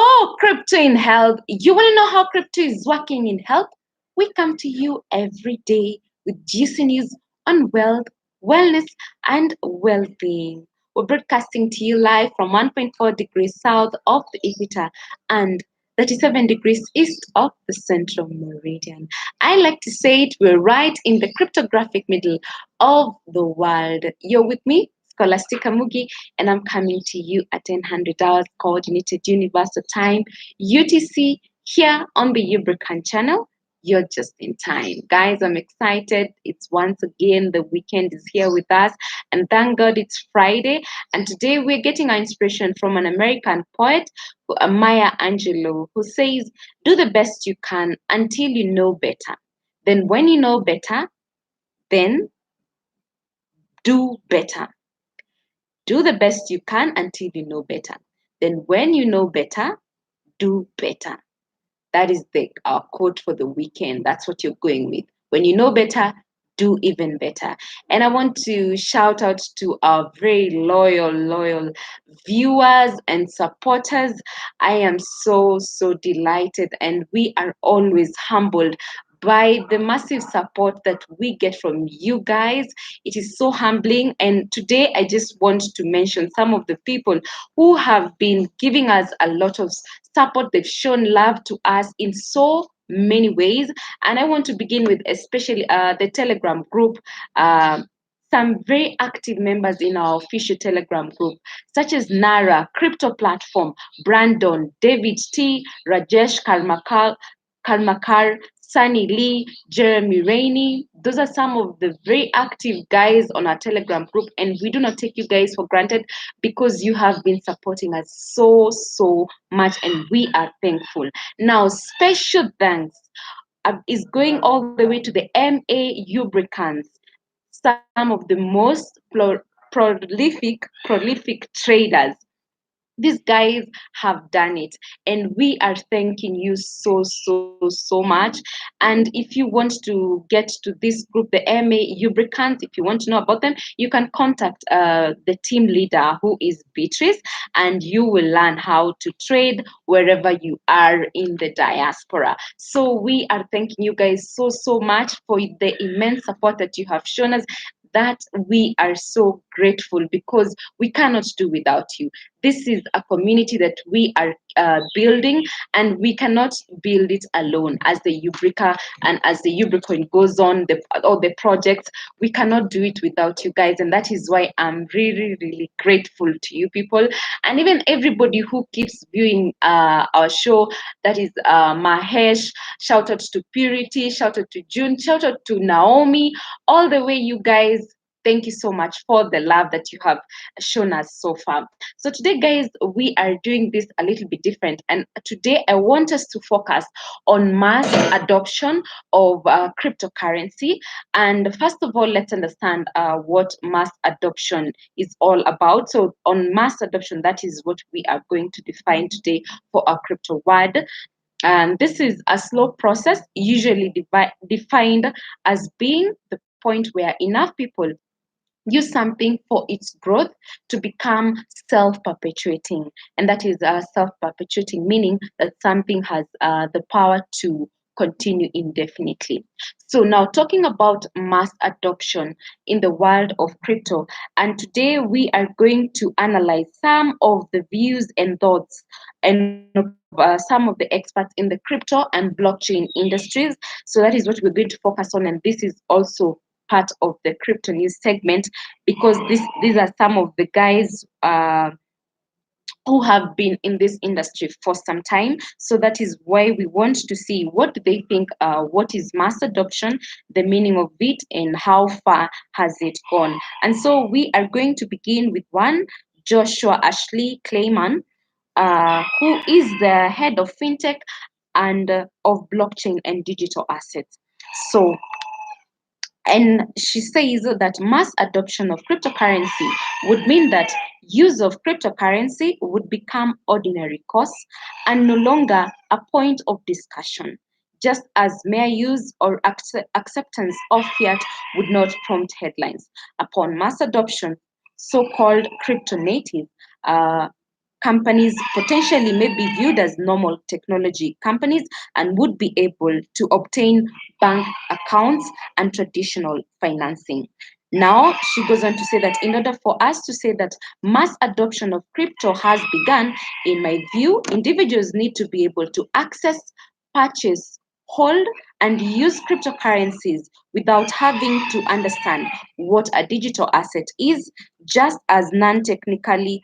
Oh, crypto in health. You want to know how crypto is working in health? We come to you every day with juicy news on wealth, wellness, and well being. We're broadcasting to you live from 1.4 degrees south of the equator and 37 degrees east of the central meridian. I like to say it, we're right in the cryptographic middle of the world. You're with me, Scholastica Mugi, and I'm coming to you at 1000 hours coordinated universal time UTC here on the Ubrican channel. You're just in time. Guys, I'm excited. It's once again the weekend is here with us, and thank God it's Friday. And today we're getting our inspiration from an American poet, Maya Angelou, who says, "Do the best you can until you know better. Then, when you know better, then do better. Do the best you can until you know better. Then, when you know better, do better." That is the quote for the weekend. That's what you're going with. When you know better, do even better. And I want to shout out to our very loyal viewers and supporters. I am so delighted, and we are always humbled by the massive support that we get from you guys. It is so humbling. And today I just want to mention some of the people who have been giving us a lot of support. They've shown love to us in so many ways. And I want to begin with especially the Telegram group. Some very active members in our official Telegram group, such as Nara, Crypto Platform, Brandon, David T, Rajesh Kalmakar, Sunny Lee, Jeremy Rainey. Those are some of the very active guys on our Telegram group, and we do not take you guys for granted because you have been supporting us so much, and we are thankful. Now, special thanks is going all the way to the MA Lubricants, some of the most prolific traders. These guys have done it, and we are thanking you so much. And if you want to get to this group, the MA Lubricants, if you want to know about them, you can contact the team leader, who is Beatrice, and you will learn how to trade wherever you are in the diaspora. So we are thanking you guys so much for the immense support that you have shown us, that we are so grateful, because we cannot do without you. This is a community that we are building, and we cannot build it alone. As the Ubrica and as the Ubricoin goes on, all the projects, we cannot do it without you guys. And that is why I'm really grateful to you people, and even everybody who keeps viewing our show. That is Mahesh, shout out to Purity, shout out to June, shout out to Naomi, all the way, you guys. Thank you so much for the love that you have shown us so far. So today, guys, we are doing this a little bit different. And today I want us to focus on mass adoption of cryptocurrency. And first of all, let's understand what mass adoption is all about. So on mass adoption, that is what we are going to define today for our crypto world. And this is a slow process, usually defined as being the point where enough people use something for its growth to become self-perpetuating. And that is self-perpetuating, meaning that something has the power to continue indefinitely. So now, talking about mass adoption in the world of crypto, and today we are going to analyze some of the views and thoughts and some of the experts in the crypto and blockchain industries. So that is what we're going to focus on, and this is also part of the crypto news segment, because these are some of the guys who have been in this industry for some time. So that is why we want to see what do they think, what is mass adoption, the meaning of it, and how far has it gone. And so we are going to begin with one, Joshua Ashley Clayman, who is the head of fintech and of blockchain and digital assets. So, and she says that mass adoption of cryptocurrency would mean that use of cryptocurrency would become ordinary course and no longer a point of discussion, just as mere use or acceptance of fiat would not prompt headlines. Upon mass adoption, so-called crypto native uh, companies potentially may be viewed as normal technology companies and would be able to obtain bank accounts and traditional financing. Now, she goes on to say that in order for us to say that mass adoption of crypto has begun, in my view, individuals need to be able to access, purchase, hold, and use cryptocurrencies without having to understand what a digital asset is, just as non technically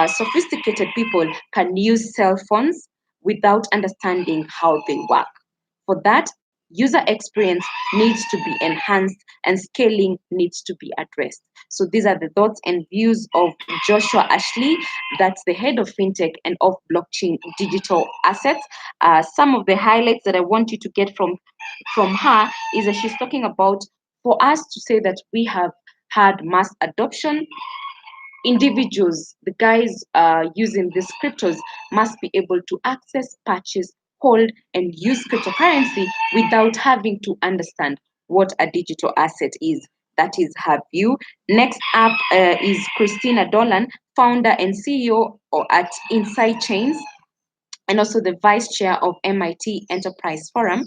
sophisticated people can use cell phones without understanding how they work. For that, user experience needs to be enhanced and scaling needs to be addressed. So these are the thoughts and views of Joshua Ashley, that's the head of fintech and of blockchain digital assets. Some of the highlights that I want you to get from her is that she's talking about, for us to say that we have had mass adoption, individuals, the guys using these cryptos, must be able to access, purchase, hold, and use cryptocurrency without having to understand what a digital asset is. That is her view. Next up is Christina Dolan, founder and CEO at Inside Chains, and also the vice chair of MIT Enterprise Forum.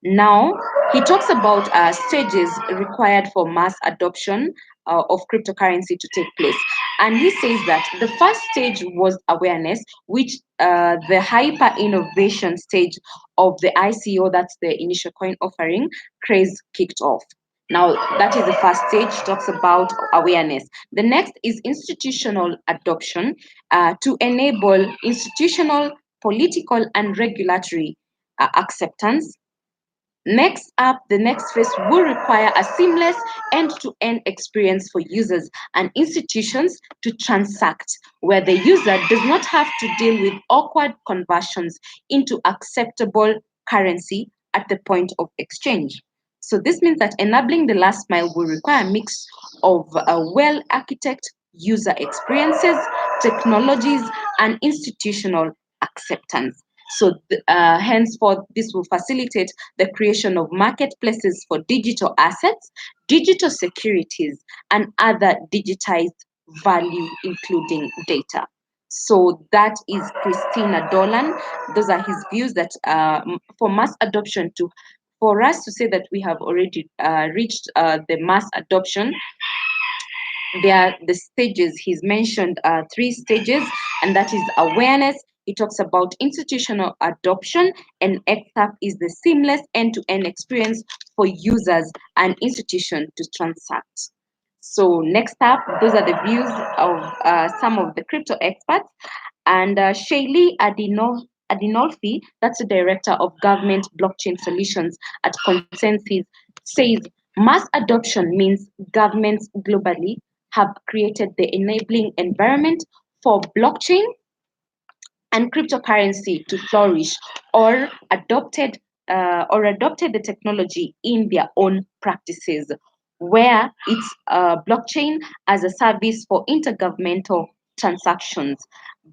Now, he talks about stages required for mass adoption of cryptocurrency to take place. And he says that the first stage was awareness, which the hyper innovation stage of the ICO, that's the initial coin offering, craze kicked off. Now, that is the first stage, talks about awareness. The next is institutional adoption to enable institutional, political, and regulatory acceptance. Next up, the next phase will require a seamless end-to-end experience for users and institutions to transact, where the user does not have to deal with awkward conversions into acceptable currency at the point of exchange. So this means that enabling the last mile will require a mix of well-architected user experiences, technologies, and institutional acceptance. So, henceforth, this will facilitate the creation of marketplaces for digital assets, digital securities, and other digitized value, including data. So that is Christina Dolan. Those are his views that for mass adoption to, for us to say that we have already reached the mass adoption, there are the stages. He's mentioned three stages, and that is awareness. He talks about institutional adoption, and XAP is the seamless end-to-end experience for users and institutions to transact. So next up, those are the views of some of the crypto experts. And Shaylee Adinolfi, that's the director of government blockchain solutions at Consensus, says mass adoption means governments globally have created the enabling environment for blockchain and cryptocurrency to flourish, or adopted the technology in their own practices, where it's blockchain as a service for intergovernmental transactions,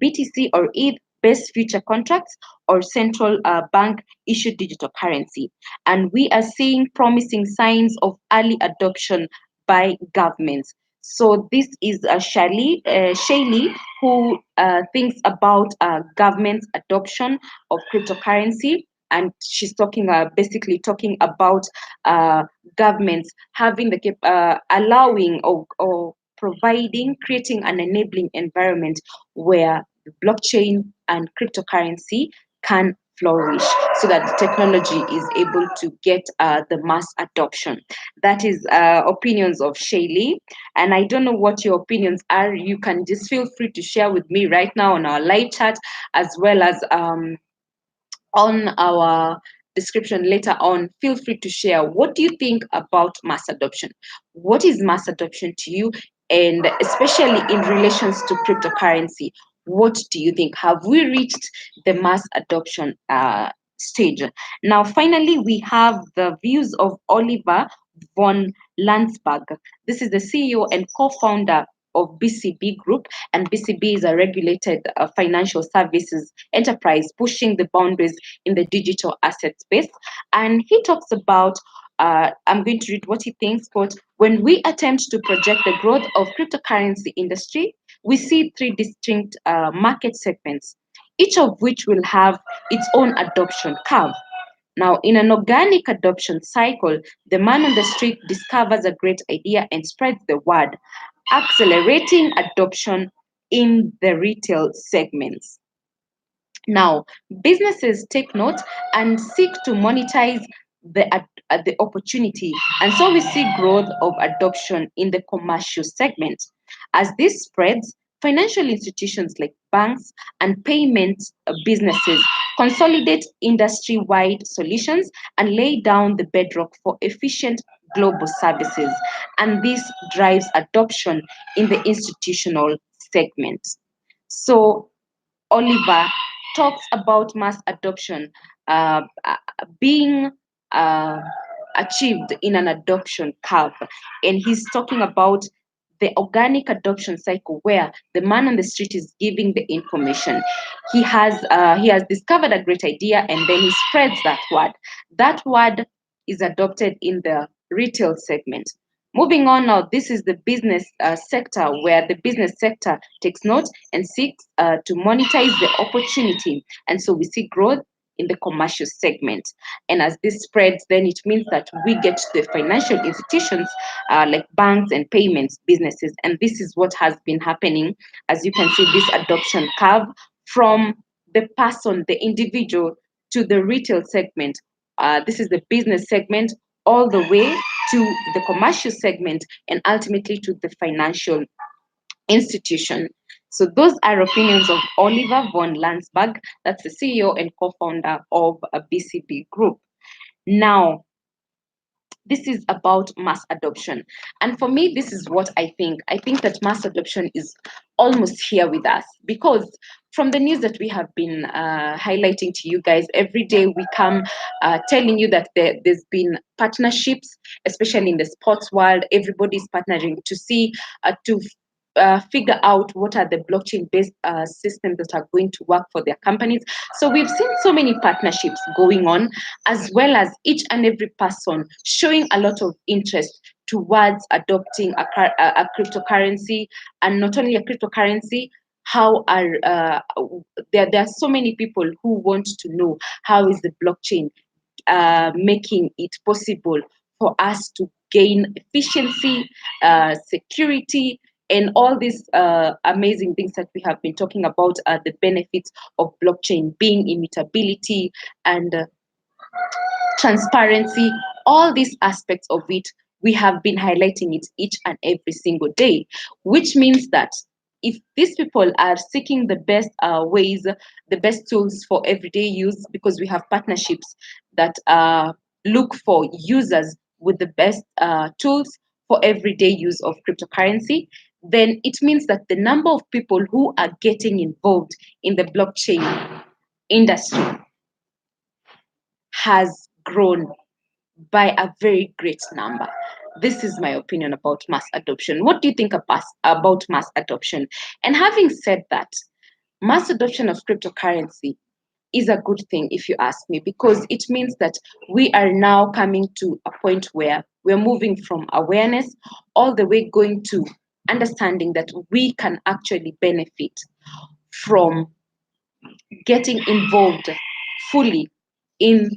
BTC or ETH based future contracts, or central bank issued digital currency. And we are seeing promising signs of early adoption by governments. So this is Shaylee, who thinks about government's adoption of cryptocurrency, and she's talking basically talking about governments having the allowing or providing, creating an enabling environment where blockchain and cryptocurrency can flourish so that the technology is able to get the mass adoption. That is opinions of Shaylee. And I don't know what your opinions are. You can just feel free to share with me right now on our live chat, as well as on our description later on. Feel free to share. What do you think about mass adoption? What is mass adoption to you? And especially in relations to cryptocurrency, what do you think? Have we reached the mass adoption stage? Now, finally, we have the views of Oliver von Landsberg. This is the CEO and co-founder of BCB Group, and BCB is a regulated financial services enterprise pushing the boundaries in the digital asset space. And he talks about, I'm going to read what he thinks, quote, when we attempt to project the growth of cryptocurrency industry we see three distinct market segments, each of which will have its own adoption curve. Now, in an organic adoption cycle, the man on the street discovers a great idea and spreads the word, accelerating adoption in the retail segments. Now, businesses take note and seek to monetize the opportunity, and so we see growth of adoption in the commercial segment. As this spreads, financial institutions like banks and payment businesses consolidate industry-wide solutions and lay down the bedrock for efficient global services, and this drives adoption in the institutional segment. So Oliver talks about mass adoption being uh, achieved in an adoption curve, and he's talking about the organic adoption cycle where the man on the street is giving the information. He has discovered a great idea and then he spreads that word. That word is adopted in the retail segment. Moving on now, this is the business sector where the business sector takes note and seeks to monetize the opportunity. And so we see growth in the commercial segment. And as this spreads, then it means that we get to the financial institutions like banks and payments businesses. And this is what has been happening. As you can see, this adoption curve from the person, the individual, to the retail segment. This is the business segment all the way to the commercial segment and ultimately to the financial institution. So those are opinions of Oliver von Landsberg, that's the CEO and co-founder of a BCB Group. Now, this is about mass adoption. And for me, this is what I think. I think that mass adoption is almost here with us because from the news that we have been highlighting to you guys, every day we come telling you that there's been partnerships, especially in the sports world. Everybody's partnering to see, to figure out what are the blockchain based systems that are going to work for their companies. So we've seen so many partnerships going on, as well as each and every person showing a lot of interest towards adopting a cryptocurrency, and not only a cryptocurrency. How are there are so many people who want to know how is the blockchain making it possible for us to gain efficiency, security, and all these amazing things that we have been talking about, the benefits of blockchain being immutability and transparency, all these aspects of it, we have been highlighting it each and every single day, which means that if these people are seeking the best ways, the best tools for everyday use, because we have partnerships that look for users with the best tools for everyday use of cryptocurrency, then it means that the number of people who are getting involved in the blockchain industry has grown by a very great number. This is my opinion about mass adoption. What do you think about mass adoption? And having said that, mass adoption of cryptocurrency is a good thing, if you ask me, because it means that we are now coming to a point where we're moving from awareness all the way going to understanding that we can actually benefit from getting involved fully in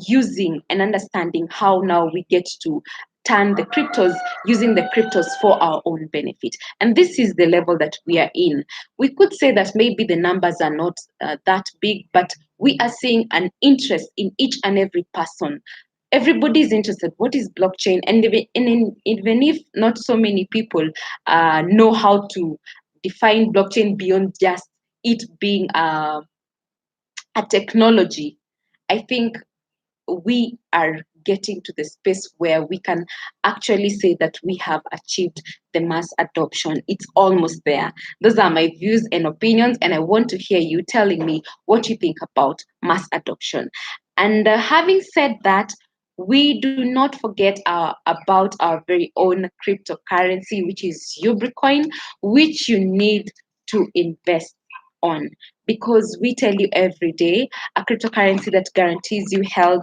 using and understanding how now we get to turn the cryptos, using the cryptos for our own benefit. And this is the level that we are in. We could say that maybe the numbers are not that big, but we are seeing an interest in each and every person. Everybody is interested. What is blockchain? And even if not so many people know how to define blockchain beyond just it being a technology, I think we are getting to the space where we can actually say that we have achieved the mass adoption. It's almost there. Those are my views and opinions, and I want to hear you telling me what you think about mass adoption. And having said that, we do not forget about our very own cryptocurrency, which is Ubricoin, which you need to invest on, because we tell you every day a cryptocurrency that guarantees you health,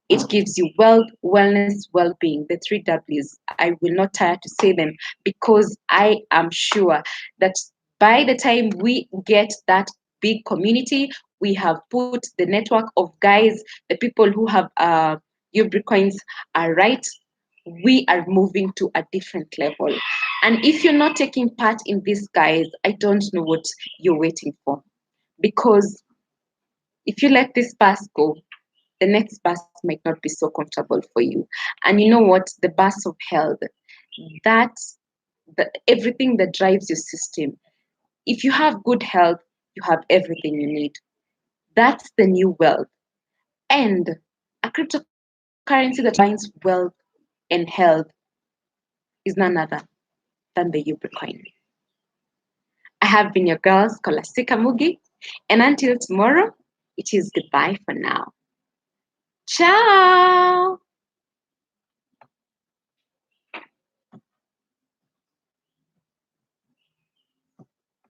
it gives you wealth, wellness, well-being, the three W's. I will not tire to say them because I am sure that By the time we get that big community, we have put the network of guys, the people who have Ubricoins are right, we are moving to a different level. And if you're not taking part in this, guys, I don't know what you're waiting for. Because if you let this bus go, the next bus might not be so comfortable for you. And you know what? The bus of health, that's everything that drives your system. If you have good health, you have everything you need. That's the new wealth. And a cryptocurrency that combines wealth and health is none other than the Ubercoin. I have been your girl, Scholastica Mugi, and until tomorrow, it is goodbye for now. Ciao!